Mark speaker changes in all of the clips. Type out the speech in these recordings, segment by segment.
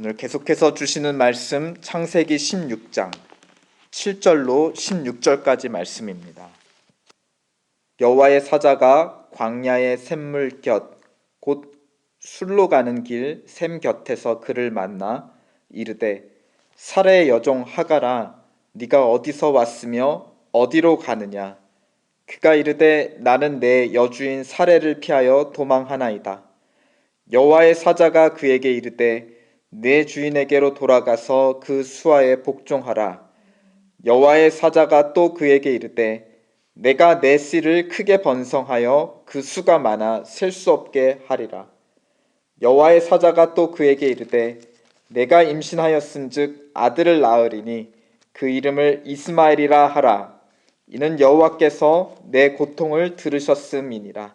Speaker 1: 오늘 계속해서 주시는 말씀 창세기 16장 7절로 16절까지 말씀입니다. 여호와의 사자가 광야의 샘물 곁 곧 술로 가는 길 샘 곁에서 그를 만나 이르되 사레의 여종 하갈아 네가 어디서 왔으며 어디로 가느냐. 그가 이르되 나는 내 여주인 사레를 피하여 도망하나이다. 여호와의 사자가 그에게 이르되 내 주인에게로 돌아가서 그 수하에 복종하라. 여호와의 사자가 또 그에게 이르되 내가 내 씨를 크게 번성하여 그 수가 많아 셀 수 없게 하리라. 여호와의 사자가 또 그에게 이르되 내가 임신하였은즉 아들을 낳으리니 그 이름을 이스마엘이라 하라. 이는 여호와께서 내 고통을 들으셨음이니라.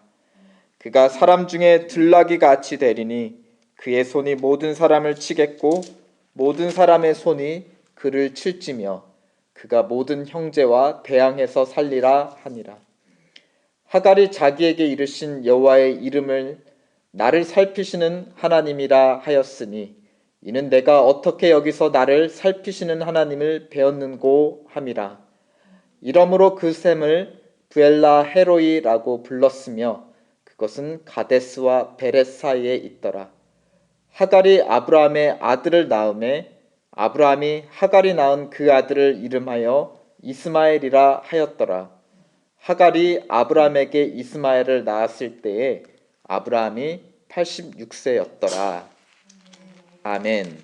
Speaker 1: 그가 사람 중에 들나귀 같이 되리니 그의 손이 모든 사람을 치겠고 모든 사람의 손이 그를 칠지며 그가 모든 형제와 대항해서 살리라 하니라. 하갈이 자기에게 이르신 여호와의 이름을 나를 살피시는 하나님이라 하였으니 이는 내가 어떻게 여기서 나를 살피시는 하나님을 배웠는고 함이라. 이러므로 그 샘을 부엘라 헤로이라고 불렀으며 그것은 가데스와 베렛 사이에 있더라. 하갈이 아브라함의 아들을 낳음에 아브라함이 하갈이 낳은 그 아들을 이름하여 이스마엘이라 하였더라. 하갈이 아브라함에게 이스마엘을 낳았을 때에 아브라함이 86세였더라. 아멘.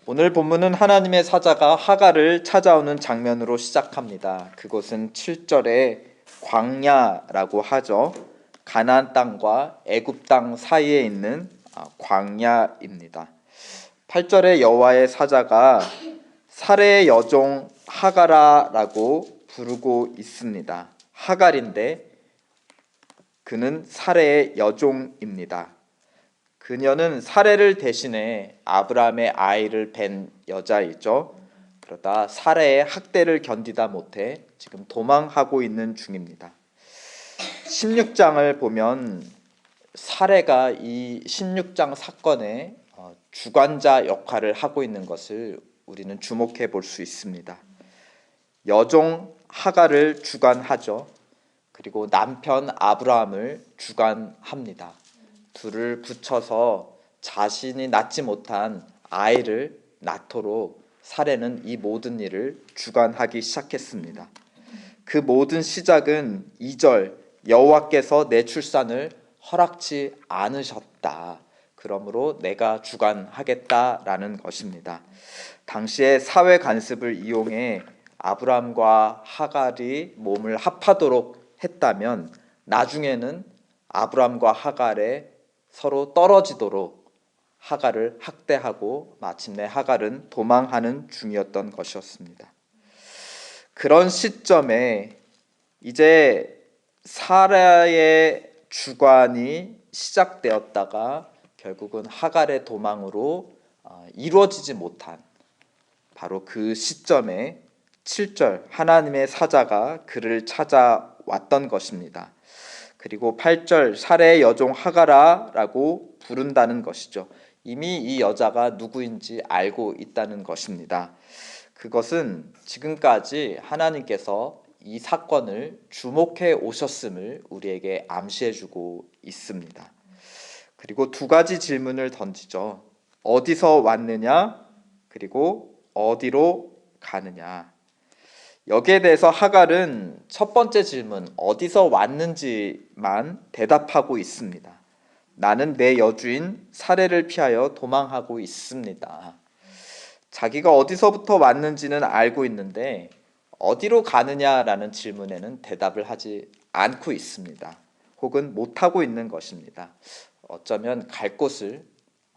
Speaker 1: 오늘 본문은 하나님의 사자가 하갈을 찾아오는 장면으로 시작합니다. 그곳은 7절에 광야라고 하죠. 가나안 땅과 애굽 땅 사이에 있는 광야입니다. 8절에 여호와의 사자가 사레의 여종 하갈아라고 부르고 있습니다. 하갈인데 그는 사레의 여종입니다. 그녀는 사레를 대신해 아브라함의 아이를 뵌 여자이죠. 그러다 사레의 학대를 견디다 못해 지금 도망하고 있는 중입니다. 16장을 보면 사레가 이 16장 사건의 주관자 역할을 하고 있는 것을 우리는 주목해 볼 수 있습니다. 여종 하갈을 주관하죠. 그리고 남편 아브라함을 주관합니다. 둘을 붙여서 자신이 낳지 못한 아이를 낳도록 사레는 이 모든 일을 주관하기 시작했습니다. 그 모든 시작은 2절 여호와께서 내 출산을 허락지 않으셨다. 그러므로 내가 주관하겠다라는 것입니다. 당시에 사회 간섭을 이용해 아브라함과 하갈이 몸을 합하도록 했다면 나중에는 아브라함과 하갈의 서로 떨어지도록 하갈을 학대하고 마침내 하갈은 도망하는 중이었던 것이었습니다. 그런 시점에 이제 사라의 주관이 시작되었다가 결국은 하갈의 도망으로 이루어지지 못한 바로 그 시점에 7절 하나님의 사자가 그를 찾아왔던 것입니다. 그리고 8절 사레의 여종 하갈아라고 부른다는 것이죠. 이미 이 여자가 누구인지 알고 있다는 것입니다. 그것은 지금까지 하나님께서 이 사건을 주목해 오셨음을 우리에게 암시해주고 있습니다. 그리고 두 가지 질문을 던지죠. 어디서 왔느냐? 그리고 어디로 가느냐? 여기에 대해서 하갈은 첫 번째 질문, 어디서 왔는지만 대답하고 있습니다. 나는 내 여주인 사레를 피하여 도망하고 있습니다. 자기가 어디서부터 왔는지는 알고 있는데 어디로 가느냐라는 질문에는 대답을 하지 않고 있습니다. 혹은 못하고 있는 것입니다. 어쩌면 갈 곳을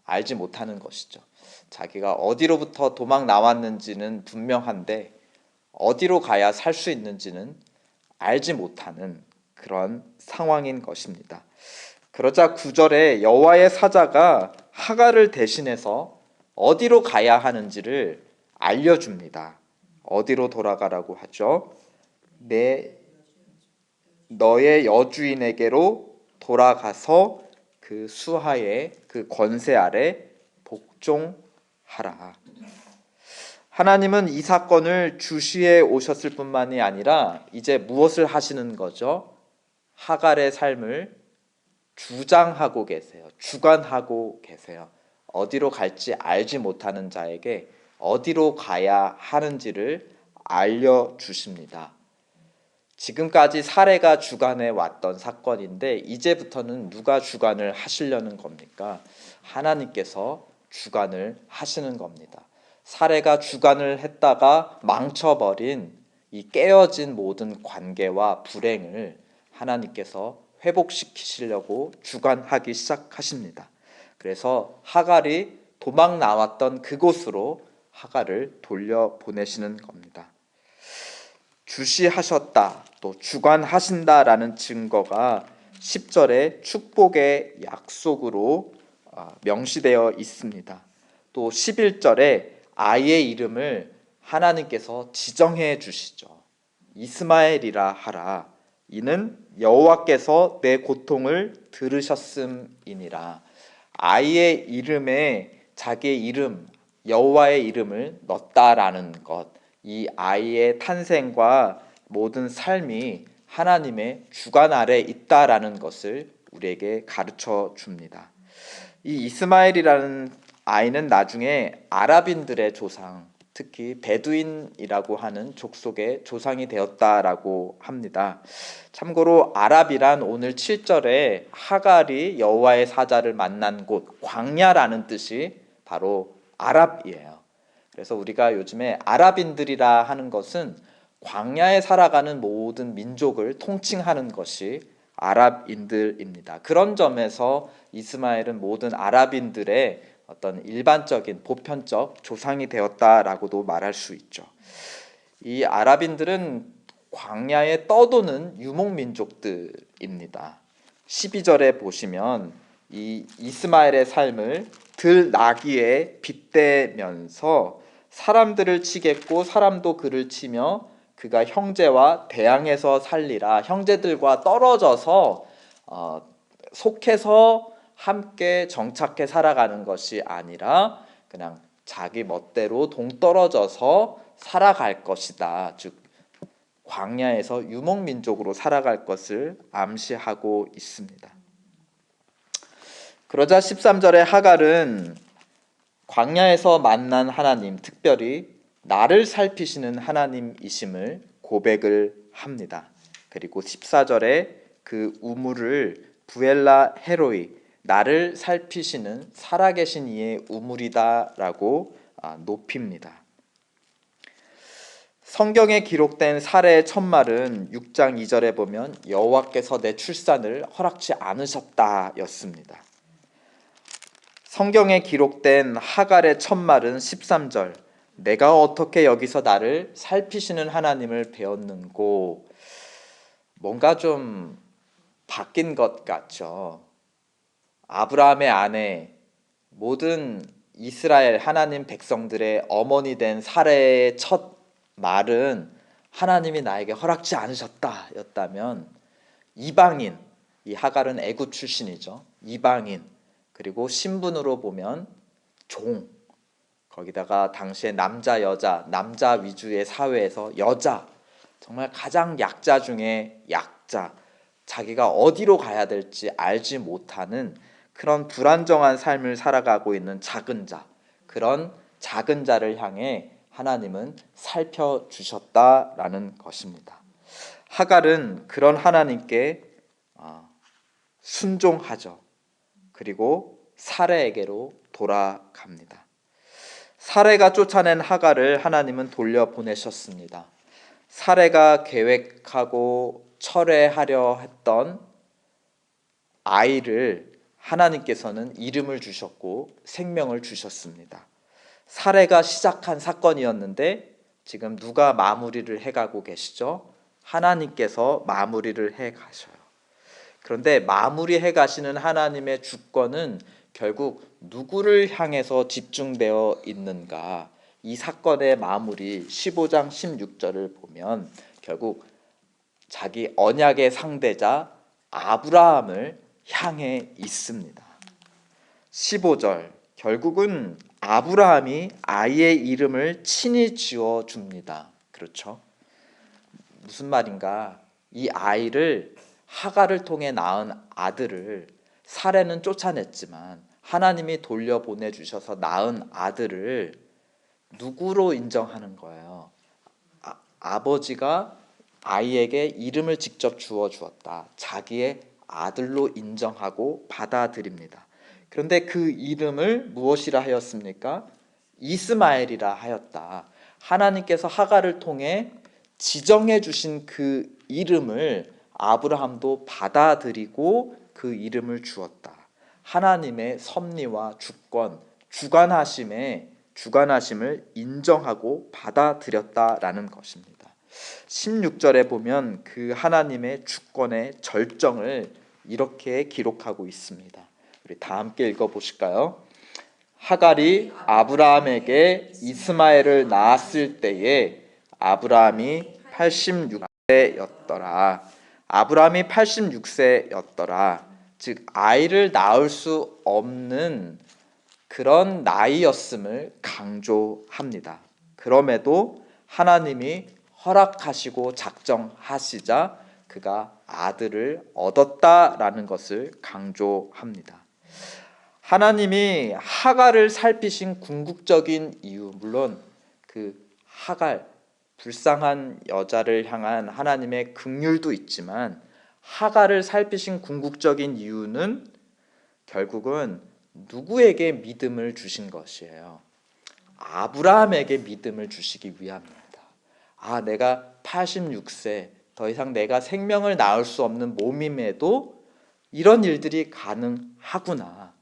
Speaker 1: 알지 못하는 것이죠. 자기가 어디로부터 도망 나왔는지는 분명한데 어디로 가야 살 수 있는지는 알지 못하는 그런 상황인 것입니다. 그러자 9절에 여호와의 사자가 하갈을 대신해서 어디로 가야 하는지를 알려줍니다. 어디로 돌아가라고 하죠? 너의 여주인에게로 돌아가서 그 수하의 그 권세 아래 복종하라. 하나님은 이 사건을 주시해 오셨을 뿐만이 아니라 이제 무엇을 하시는 거죠? 하갈의 삶을 주장하고 계세요. 주관하고 계세요. 어디로 갈지 알지 못하는 자에게 어디로 가야 하는지를 알려주십니다. 지금까지 사례가 주관해 왔던 사건인데 이제부터는 누가 주관을 하시려는 겁니까? 하나님께서 주관을 하시는 겁니다. 사례가 주관을 했다가 망쳐버린 이 깨어진 모든 관계와 불행을 하나님께서 회복시키시려고 주관하기 시작하십니다. 그래서 하갈이 도망 나왔던 그곳으로 하갈을 돌려보내시는 겁니다. 주시하셨다, 또 주관하신다라는 증거가 10절에 축복의 약속으로 명시되어 있습니다. 또 11절에 아이의 이름을 하나님께서 지정해 주시죠. 이스마엘이라 하라. 이는 여호와께서 내 고통을 들으셨음이니라. 아이의 이름에 자기의 이름, 여호와의 이름을 넣었다라는 것, 이 아이의 탄생과 모든 삶이 하나님의 주관 아래 있다라는 것을 우리에게 가르쳐 줍니다. 이 이스마엘이라는 아이는 나중에 아랍인들의 조상, 특히 베두인이라고 하는 족속의 조상이 되었다라고 합니다. 참고로 아랍이란 오늘 7절에 하갈이 여호와의 사자를 만난 곳, 광야라는 뜻이 바로 아랍이에요. 그래서 우리가 요즘에 아랍인들이라 하는 것은 광야에 살아가는 모든 민족을 통칭하는 것이 아랍인들입니다. 그런 점에서 이스마엘은 모든 아랍인들의 어떤 일반적인 보편적 조상이 되었다라고도 말할 수 있죠. 이 아랍인들은 광야에 떠도는 유목민족들입니다. 12절에 보시면 이 이스마엘의 삶을 들나귀에 빗대면서 사람들을 치겠고 사람도 그를 치며 그가 형제와 대항해서 살리라. 형제들과 떨어져서 속해서 함께 정착해 살아가는 것이 아니라 그냥 자기 멋대로 동떨어져서 살아갈 것이다. 즉 광야에서 유목민족으로 살아갈 것을 암시하고 있습니다. 그러자 13절에 하갈은 광야에서 만난 하나님, 특별히 나를 살피시는 하나님이심을 고백을 합니다. 그리고 14절에 그 우물을 부엘라 헤로이, 나를 살피시는 살아계신 이의 우물이다라고 높입니다. 성경에 기록된 사례의 첫말은 6장 2절에 보면 여호와께서 내 출산을 허락지 않으셨다였습니다. 성경에 기록된 하갈의 첫말은 13절, 내가 어떻게 여기서 나를 살피시는 하나님을 배웠는고. 뭔가 좀 바뀐 것 같죠. 아브라함의 아내, 모든 이스라엘 하나님 백성들의 어머니 된 사례의 첫 말은 하나님이 나에게 허락지 않으셨다 였다면, 이방인, 이 하갈은 애굽 출신이죠. 이방인, 그리고 신분으로 보면 종, 거기다가 당시에 남자 여자, 남자 위주의 사회에서 여자, 정말 가장 약자 중에 약자, 자기가 어디로 가야 될지 알지 못하는 그런 불안정한 삶을 살아가고 있는 작은 자, 그런 작은 자를 향해 하나님은 살펴주셨다라는 것입니다. 하갈은 그런 하나님께 순종하죠. 그리고 사레에게로 돌아갑니다. 사레가 쫓아낸 하갈을 하나님은 돌려보내셨습니다. 사레가 계획하고 철회하려 했던 아이를 하나님께서는 이름을 주셨고 생명을 주셨습니다. 사레가 시작한 사건이었는데 지금 누가 마무리를 해가고 계시죠? 하나님께서 마무리를 해가셔요. 그런데 마무리해 가시는 하나님의 주권은 결국 누구를 향해서 집중되어 있는가? 이 사건의 마무리 15장 16절을 보면 결국 자기 언약의 상대자 아브라함을 향해 있습니다. 15절, 결국은 아브라함이 아이의 이름을 친히 지어줍니다. 그렇죠? 무슨 말인가? 이 아이를, 하갈을 통해 낳은 아들을 사레는 쫓아냈지만 하나님이 돌려보내주셔서 낳은 아들을 누구로 인정하는 거예요? 아버지가 아이에게 이름을 직접 주어 주었다. 자기의 아들로 인정하고 받아들입니다. 그런데 그 이름을 무엇이라 하였습니까? 이스마엘이라 하였다. 하나님께서 하갈을 통해 지정해 주신 그 이름을 아브라함도 받아들이고 그 이름을 주었다. 하나님의 섭리와 주권, 주관하심을 인정하고 받아들였다라는 것입니다. 16절에 보면 그 하나님의 주권의 절정을 이렇게 기록하고 있습니다. 우리 다 함께 읽어보실까요? 하갈이 아브라함에게 이스마엘을 낳았을 때에 아브라함이 86세였더라. 아브라함이 86세였더라. 즉 아이를 낳을 수 없는 그런 나이였음을 강조합니다. 그럼에도 하나님이 허락하시고 작정하시자 그가 아들을 얻었다라는 것을 강조합니다. 하나님이 하갈을 살피신 궁극적인 이유, 물론 그 하갈, 불쌍한 여자를 향한 하나님의 긍휼도 있지만 하갈을 살피신 궁극적인 이유는 결국은 누구에게 믿음을 주신 것이에요? 아브라함에게 믿음을 주시기 위함입니다. 내가 86세, 더 이상 내가 생명을 낳을 수 없는 몸임에도 이런 일들이 가능하구나.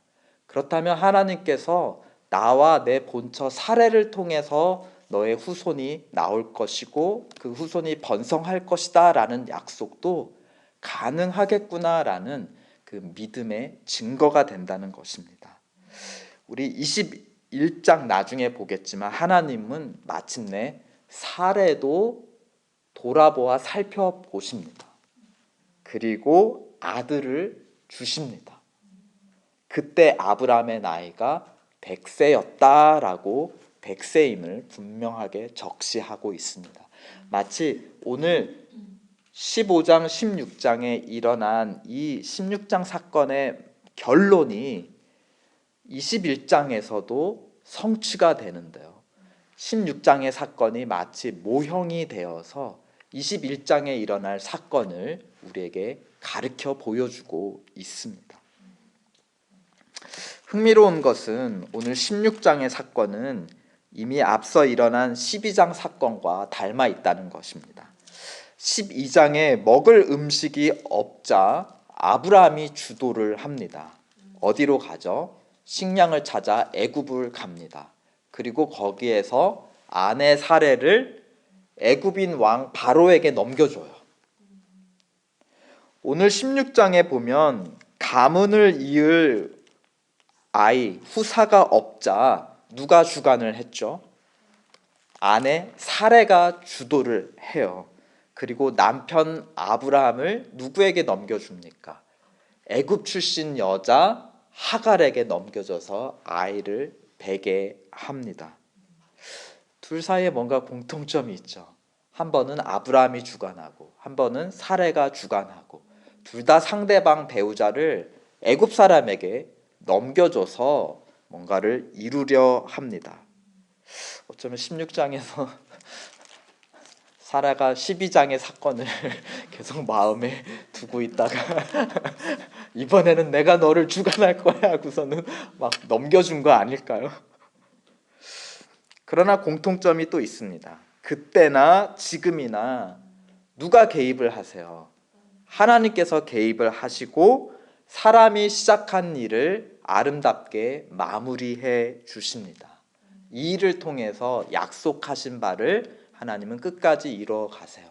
Speaker 1: 그렇다면 하나님께서 나와 내 본처 사레를 통해서 너의 후손이 나올 것이고 그 후손이 번성할 것이다 라는 약속도 가능하겠구나라는 그 믿음의 증거가 된다는 것입니다. 우리 21장 나중에 보겠지만 하나님은 마침내 사레도 돌아보아 살펴보십니다. 그리고 아들을 주십니다. 그때 아브라함의 나이가 100세였다라고 100세임을 분명하게 적시하고 있습니다. 마치 오늘 15장, 16장에 일어난 이 16장 사건의 결론이 21장에서도 성취가 되는데요. 16장의 사건이 마치 모형이 되어서 21장에 일어날 사건을 우리에게 가르쳐 보여주고 있습니다. 흥미로운 것은 오늘 16장의 사건은 이미 앞서 일어난 12장 사건과 닮아 있다는 것입니다. 12장에 먹을 음식이 없자 아브라함이 주도를 합니다. 어디로 가죠? 식량을 찾아 애굽을 갑니다. 그리고 거기에서 아내 사레를 애굽인 왕 바로에게 넘겨줘요. 오늘 16장에 보면 가문을 이을 아이, 후사가 없자 누가 주관을 했죠? 아내 사레가 주도를 해요. 그리고 남편 아브라함을 누구에게 넘겨줍니까? 애굽 출신 여자 하갈에게 넘겨줘서 아이를 베게 합니다. 둘 사이에 뭔가 공통점이 있죠. 한 번은 아브라함이 주관하고 한 번은 사레가 주관하고 둘 다 상대방 배우자를 애굽 사람에게 넘겨줘서 뭔가를 이루려 합니다. 어쩌면 16장에서 사라가 12장의 사건을 계속 마음에 두고 있다가 이번에는 내가 너를 주관할 거야 하고서는 막 넘겨준 거 아닐까요? 그러나 공통점이 또 있습니다. 그때나 지금이나 누가 개입을 하세요? 하나님께서 개입을 하시고 사람이 시작한 일을 아름답게 마무리해 주십니다. 이 일을 통해서 약속하신 바를 하나님은 끝까지 이루어 가세요.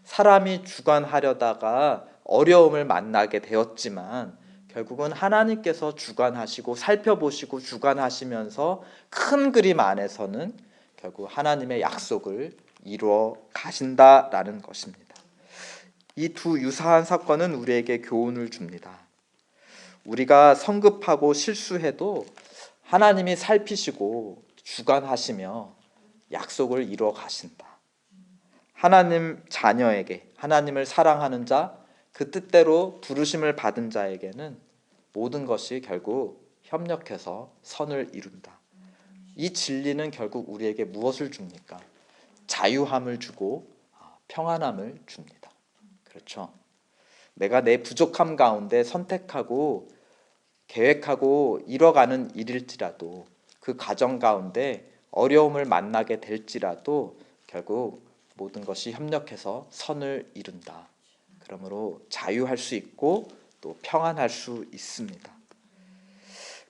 Speaker 1: 사람이 주관하려다가 어려움을 만나게 되었지만 결국은 하나님께서 주관하시고 살펴보시고 주관하시면서 큰 그림 안에서는 결국 하나님의 약속을 이루어 가신다라는 것입니다. 이 두 유사한 사건은 우리에게 교훈을 줍니다. 우리가 성급하고 실수해도 하나님이 살피시고 주관하시며 약속을 이루어 가신다. 하나님 자녀에게, 하나님을 사랑하는 자, 그 뜻대로 부르심을 받은 자에게는 모든 것이 결국 협력해서 선을 이룬다. 이 진리는 결국 우리에게 무엇을 줍니까? 자유함을 주고 평안함을 줍니다. 그렇죠? 내가 내 부족함 가운데 선택하고 계획하고 이뤄가는 일일지라도, 그 과정 가운데 어려움을 만나게 될지라도 결국 모든 것이 협력해서 선을 이룬다. 그러므로 자유할 수 있고 또 평안할 수 있습니다.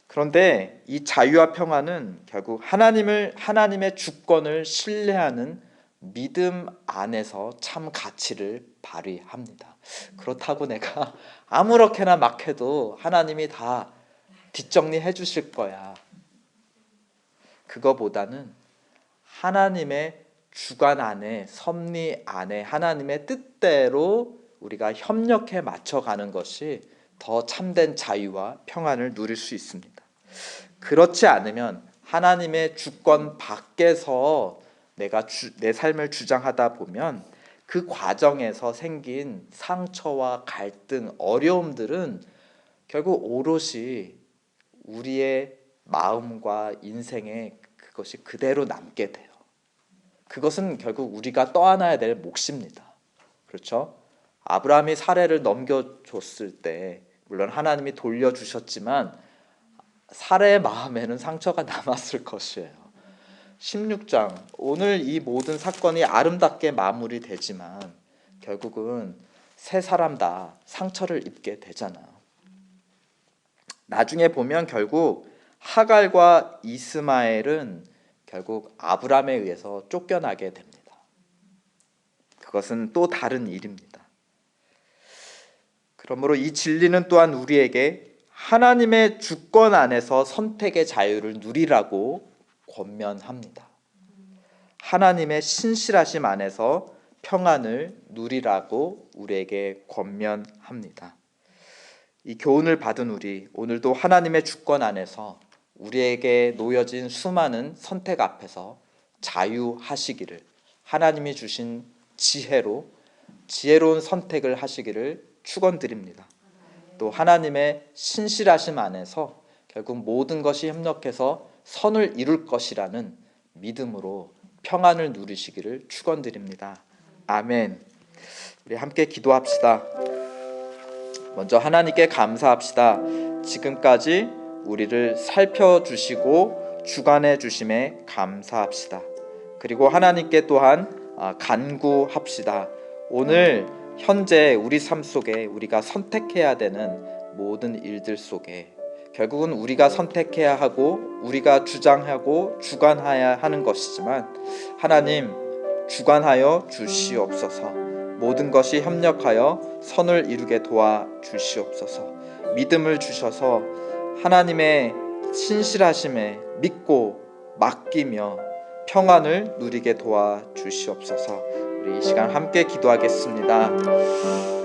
Speaker 1: 그런데 이 자유와 평안은 결국 하나님의 주권을 신뢰하는 믿음 안에서 참 가치를 발휘합니다. 그렇다고 내가 아무렇게나 막 해도 하나님이 다 뒷정리해 주실 거야. 그거보다는 하나님의 주관 안에, 섭리 안에 하나님의 뜻대로 우리가 협력해 맞춰가는 것이 더 참된 자유와 평안을 누릴 수 있습니다. 그렇지 않으면 하나님의 주권 밖에서 내가 내 삶을 주장하다 보면 그 과정에서 생긴 상처와 갈등, 어려움들은 결국 오롯이 우리의 마음과 인생에 그것이 그대로 남게 돼요. 그것은 결국 우리가 떠안아야 될 몫입니다. 그렇죠? 아브라함이 사례를 넘겨줬을 때 물론 하나님이 돌려주셨지만 사례의 마음에는 상처가 남았을 것이에요. 16장, 오늘 이 모든 사건이 아름답게 마무리되지만 결국은 세 사람 다 상처를 입게 되잖아요. 나중에 보면 결국 하갈과 이스마엘은 결국 아브람에 의해서 쫓겨나게 됩니다. 그것은 또 다른 일입니다. 그러므로 이 진리는 또한 우리에게 하나님의 주권 안에서 선택의 자유를 누리라고 권면합니다. 하나님의 신실하심 안에서 평안을 누리라고 우리에게 권면합니다. 이 교훈을 받은 우리, 오늘도 하나님의 주권 안에서 우리에게 놓여진 수많은 선택 앞에서 자유하시기를, 하나님이 주신 지혜로 지혜로운 선택을 하시기를 축원드립니다. 또 하나님의 신실하심 안에서 결국 모든 것이 협력해서 선을 이룰 것이라는 믿음으로 평안을 누리시기를 축원드립니다. 아멘. 우리 함께 기도합시다. 먼저 하나님께 감사합시다. 지금까지 우리를 살펴주시고 주관해 주심에 감사합시다. 그리고 하나님께 또한 간구합시다. 오늘 현재 우리 삶 속에 우리가 선택해야 되는 모든 일들 속에 결국은 우리가 선택해야 하고 우리가 주장하고 주관해야 하는 것이지만 하나님 주관하여 주시옵소서. 모든 것이 협력하여 선을 이루게 도와주시옵소서. 믿음을 주셔서 하나님의 신실하심에 믿고 맡기며 평안을 누리게 도와주시옵소서. 우리 이 시간 함께 기도하겠습니다.